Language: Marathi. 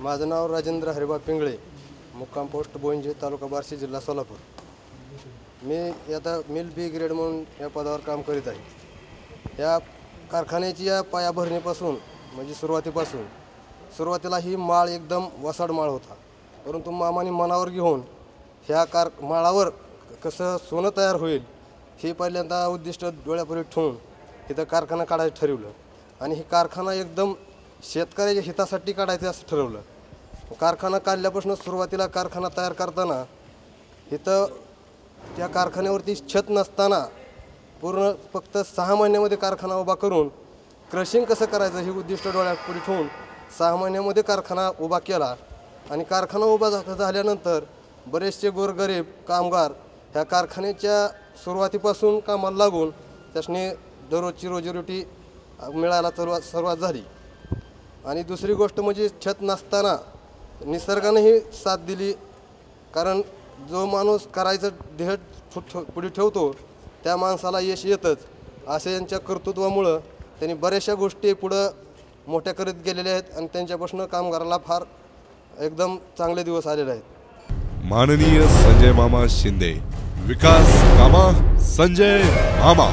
माझं नाव राजेंद्र हरिबा पिंगळे, मुक्काम पोस्ट बोईंजे, तालुका बार्शी, जिल्हा सोलापूर। मी आता मिल बी ग्रेड म्हणून या पदावर काम करीत आहे। या कारखान्याची या पायाभरणीपासून म्हणजे सुरुवातीला ही माळ एकदम वसाड माळ होता, परंतु मामाने मनावर घेऊन ह्या माळावर कसं सोनं तयार होईल हे पहिल्यांदा उद्दिष्ट डोळ्यापुढे ठेवून इथं कारखाना काढायचं ठरवलं। आणि ही कारखाना एकदम शेतकऱ्याच्या हितासाठी काढायचं असं ठरवलं। कारखाना काढल्यापासून सुरुवातीला कारखाना तयार करताना इथं त्या कारखान्यावरती छत नसताना पूर्ण फक्त 6 महिन्यामध्ये कारखाना उभा करून क्रशिंग कसं करायचं हे उद्दिष्ट डोळ्यापुढे ठेवून 6 महिन्यामध्ये कारखाना उभा केला। आणि कारखाना उभा झाल्यानंतर बरेचसे गोरगरीब कामगार ह्या कारखान्याच्या सुरुवातीपासून कामाला लागून त्यासने दररोजची रोजीरोटी मिळायला सुरुवात झाली। आणि दुसरी गोष्ट म्हणजे छत नसताना निसर्गानेही साथ दिली, कारण जो माणूस करायचं ध्येय पुढे ठेवतो त्या माणसाला यश येतच। असे यांच्या कर्तृत्वामुळं त्यांनी बऱ्याचशा गोष्टी पुढं मोठ्या करत गेलेल्या आहेत आणि त्यांच्यापासून कामगाराला फार एकदम चांगले दिवस आलेले आहेत। माननीय संजय मामा शिंदे, विकास कामा संजय मामा।